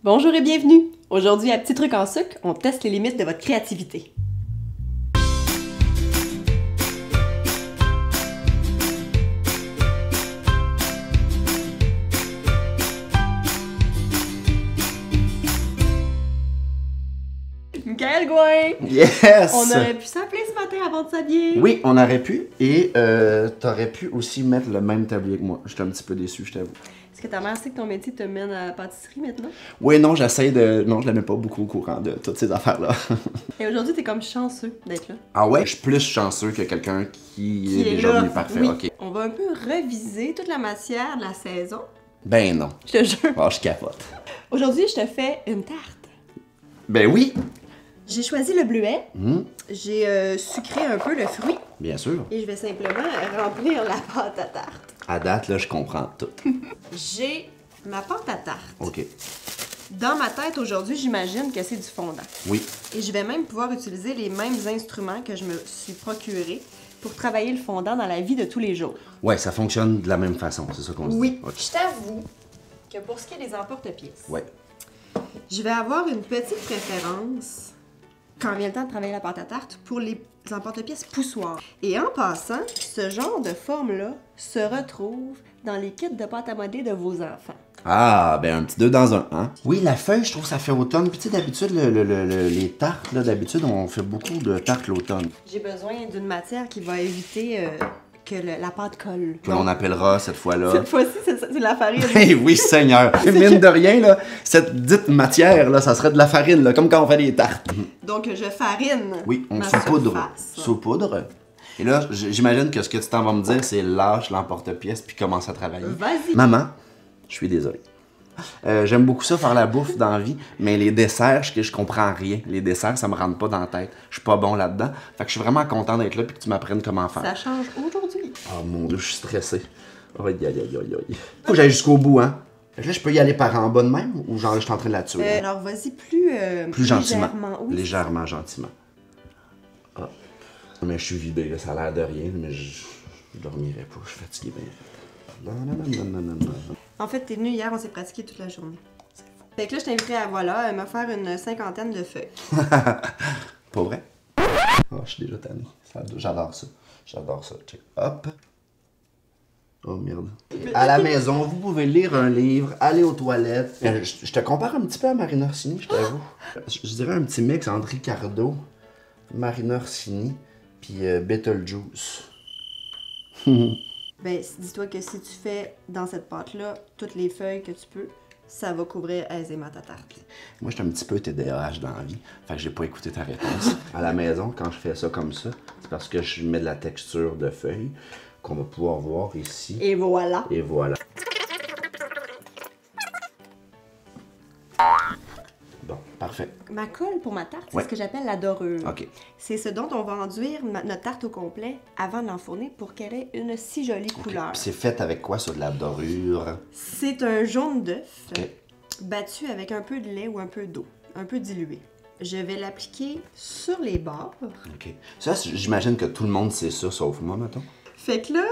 Bonjour et bienvenue! Aujourd'hui, à Petit Truc en Sucre, on teste les limites de votre créativité. Michael Gouin! Yes! On aurait pu s'appeler ce matin avant de s'habiller. Oui, on aurait pu. Et t'aurais pu aussi mettre le même tablier que moi. J'étais un petit peu déçu, je t'avoue. Est-ce que ta mère sait que ton métier te mène à la pâtisserie maintenant? Oui, non, j'essaie de... Non, je la mets pas beaucoup au courant de toutes ces affaires-là. Et aujourd'hui, t'es comme chanceux d'être là. Ah ouais? Je suis plus chanceux que quelqu'un qui est déjà là. venu parfait. Oui. OK. On va un peu reviser toute la matière de la saison. Ben non. Je te jure. Oh, je capote. Aujourd'hui, je te fais une tarte. Ben oui! J'ai choisi le bleuet. J'ai sucré un peu le fruit. Bien sûr. Et je vais simplement remplir la pâte à tarte. À date, là, je comprends tout. J'ai ma pâte à tarte. OK. Dans ma tête, aujourd'hui, j'imagine que c'est du fondant. Oui. Et je vais même pouvoir utiliser les mêmes instruments que je me suis procuré pour travailler le fondant dans la vie de tous les jours. Ouais, ça fonctionne de la même façon, c'est ça qu'on se dit. Oui. OK. Je t'avoue que pour ce qui est des emporte-pièces, Ouais. je vais avoir une petite préférence quand vient le temps de travailler la pâte à tarte pour les emporte-pièces poussoirs. Et en passant, ce genre de forme-là se retrouve dans les kits de pâte à modeler de vos enfants. Ah, ben un petit 2 dans un, hein? Oui, la feuille, je trouve que ça fait automne. Puis tu sais, d'habitude, les tartes, là, d'habitude, on fait beaucoup de tartes l'automne. J'ai besoin d'une matière qui va éviter que la pâte colle. Que l'on appellera cette fois-là. Cette fois-ci, c'est de la farine. Eh oui, Seigneur! Mine de rien, là, cette dite matière, là, ça serait de la farine, là, comme quand on fait des tartes. Donc, je farine. Oui, on ma saupoudre. surface. Saupoudre. Et là, j'imagine que ce que tu t'en vas me dire, c'est lâche l'emporte-pièce puis commence à travailler. Vas-y. Maman, je suis désolé. J'aime beaucoup ça, faire la bouffe dans la vie, mais les desserts, je comprends rien. Les desserts, ça me rentre pas dans la tête. Je suis pas bon là-dedans. Fait que je suis vraiment content d'être là puis que tu m'apprennes comment faire. Ça change aujourd'hui. Oh mon Dieu, je suis stressé. Aïe, aïe, aïe, aïe, aïe. Faut que j'aille jusqu'au bout, hein. Fait que là, je peux y aller par en bas de même ou genre, je suis en train de la tuer? Alors, vas-y plus Gentiment. légèrement. Oui. Légèrement, gentiment. Ah. Mais je suis vidé, là, ça a l'air de rien, mais je dormirai pas, je suis fatigué bien. Non, non, non, non, non, non. En fait, t'es venu hier, on s'est pratiqué toute la journée. Fait que là, je t'inviterai à, voilà, me faire une cinquantaine de feuilles. Pas vrai? Oh, je suis déjà tanné. J'adore ça. J'adore ça. Check. Hop. Oh merde. À la maison, vous pouvez lire un livre, aller aux toilettes. Je te compare un petit peu à Marina Orsini, je t'avoue. Je dirais un petit mix entre Ricardo, Marina Orsini, puis Betelgeuse. Ben, dis-toi que si tu fais dans cette pâte-là toutes les feuilles que tu peux, ça va couvrir aisément ta tarte. Moi, je suis un petit peu TDAH dans la vie, fait que j'ai pas écouté ta réponse. À la maison, quand je fais ça comme ça, c'est parce que je mets de la texture de feuilles qu'on va pouvoir voir ici. Et voilà. Et voilà. Bon, parfait. Ma colle pour ma tarte, c'est Ouais. ce que j'appelle la dorure. OK. C'est ce dont on va enduire notre tarte au complet avant de l'enfourner pour qu'elle ait une si jolie couleur. Puis c'est fait avec quoi, ça, de la dorure? C'est un jaune d'œuf OK. battu avec un peu de lait ou un peu d'eau, un peu dilué. Je vais l'appliquer sur les bords. OK. Ça, j'imagine que tout le monde sait ça, sauf moi, mettons. Fait que là,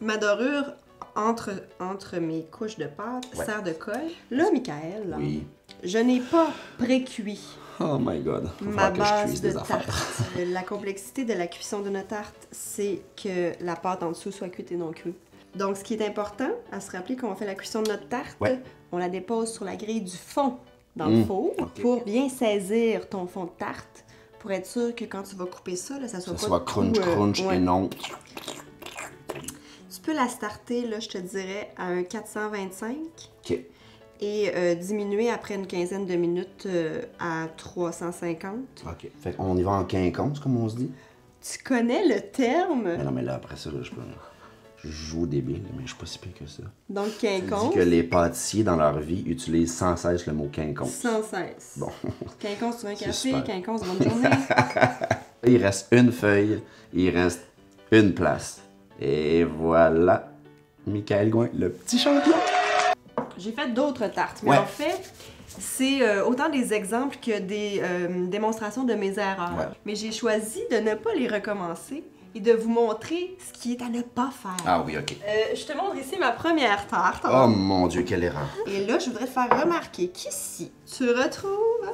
ma dorure entre mes couches de pâte Ouais. sert de colle. Là, Michael, Oui. je n'ai pas pré-cuit Oh my God. Faut ma falloir que je base cuise de des affaires. tarte. La complexité de la cuisson d'une tarte, c'est que la pâte en dessous soit cuite et non crue. Donc, ce qui est important, à se rappeler quand on fait la cuisson de notre tarte, Ouais. on la dépose sur la grille du fond dans le four ok. pour bien saisir ton fond de tarte, pour être sûr que quand tu vas couper ça, là, ça soit Ça pas soit crunch, tout, crunch ouais. et non. Tu peux la starter, là, je te dirais, à un 425 OK. et diminuer après une quinzaine de minutes à 350. OK. Fait qu'on y va en quinconce, comme on se dit. Tu connais le terme? Mais non, mais là, après ça, là, je joue au débile, mais je suis pas si pire que ça. Donc, Tu dis quinconce. que les pâtissiers, dans leur vie, utilisent sans cesse le mot quinconce. Sans cesse. Bon. Quinconce sur un C'est café, super. quinconce, bonne journée. Il reste une feuille, il reste une place. Et voilà, Michael Gouin, le petit champion. J'ai fait d'autres tartes, mais Ouais. en fait, c'est autant des exemples que des démonstrations de mes erreurs. Ouais. Mais j'ai choisi de ne pas les recommencer et de vous montrer ce qui est à ne pas faire. Ah oui, ok. Je te montre ici ma première tarte. Oh mon Dieu, quelle erreur. Et là, je voudrais te faire remarquer qu'ici, tu retrouves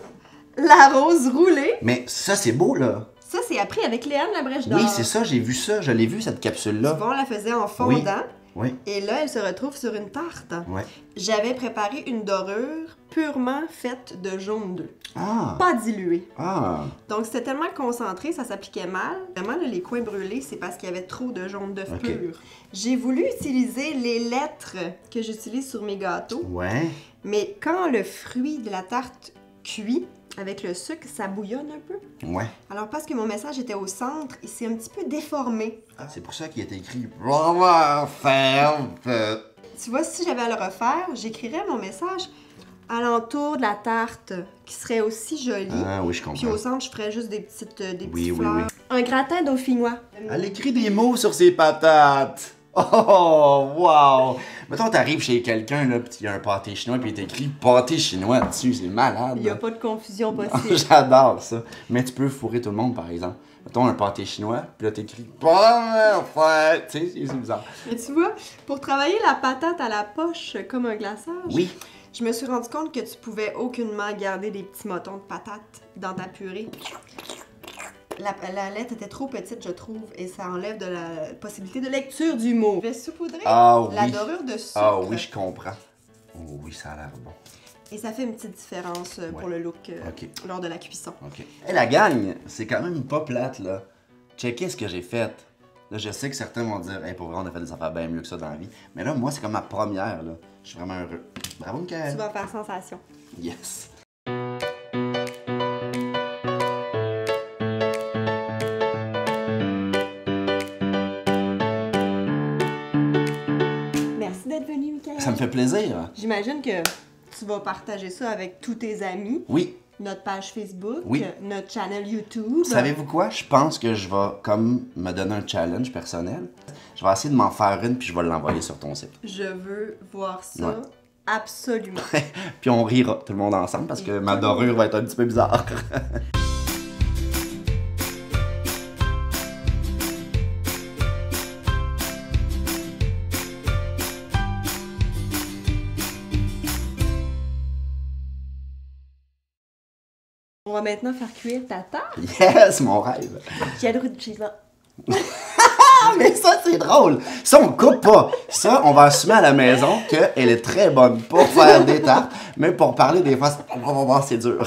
la rose roulée. Mais ça, c'est beau, là. Ça, c'est appris avec Léane Labrèche d'Or. Oui, c'est ça, j'ai vu ça. Je l'ai vu, cette capsule-là. Souvent, on la faisait en fondant. Oui. Et là, elle se retrouve sur une tarte. Ouais. J'avais préparé une dorure purement faite de jaune d'œuf. Ah. Pas diluée. Ah. Donc, c'était tellement concentré, ça s'appliquait mal. Vraiment, là, les coins brûlés, c'est parce qu'il y avait trop de jaune d'œuf pur. J'ai voulu utiliser les lettres que j'utilise sur mes gâteaux. Ouais. Mais quand le fruit de la tarte cuit, avec le sucre, ça bouillonne un peu. Ouais. Alors, parce que mon message était au centre, il s'est un petit peu déformé. Ah, c'est pour ça qu'il est écrit « Vraiment ferme ». Tu vois, si j'avais à le refaire, j'écrirais mon message alentour de la tarte, qui serait aussi jolie. Ah oui, je comprends. Puis au centre, je ferais juste des petites Oui, fleurs. oui. Un gratin dauphinois. Elle écrit des mots sur ses patates. Oh, wow! Mettons, t'arrives chez quelqu'un, là, pis il y a un pâté chinois, puis il est écrit pâté chinois dessus, c'est malade. Il n'y a pas de confusion possible. J'adore ça. Mais tu peux fourrer tout le monde, par exemple. Mettons un pâté chinois, puis là, t'écris bonne fête. Tu sais, c'est bizarre. Mais tu vois, pour travailler la patate à la poche comme un glaçage, Oui. je me suis rendu compte que tu pouvais aucunement garder des petits motons de patates dans ta purée. La lettre était trop petite, je trouve, et ça enlève de la possibilité de lecture du mot. Je vais saupoudrer la dorure de sucre. Ah oui, je comprends. Oh oui, ça a l'air bon. Et ça fait une petite différence pour le look lors de la cuisson. OK. Et la gang, c'est quand même pas plate, là. Checkez ce que j'ai fait. Là, je sais que certains vont dire, hey, pour vrai, on a fait des affaires bien mieux que ça dans la vie. Mais là, moi, c'est comme ma première, là. Je suis vraiment heureux. Bravo, Michael. Tu vas faire sensation. Yes. Merci d'être venu, Michael. Ça me fait plaisir. J'imagine que tu vas partager ça avec tous tes amis. Oui. Notre page Facebook, oui. notre channel YouTube. Savez-vous quoi? Je pense que je vais comme me donner un challenge personnel. Je vais essayer de m'en faire une puis je vais l'envoyer sur ton site. Je veux voir ça absolument. Puis on rira tout le monde ensemble parce que ma dorure va être un petit peu bizarre. On va maintenant faire cuire ta tarte. Yes, mon rêve. J'ai le goût de chez là. Ah, mais ça, c'est drôle. Ça, on coupe pas. Ça, on va assumer à la maison qu'elle est très bonne pour faire des tartes, mais pour parler des fois, c'est dur.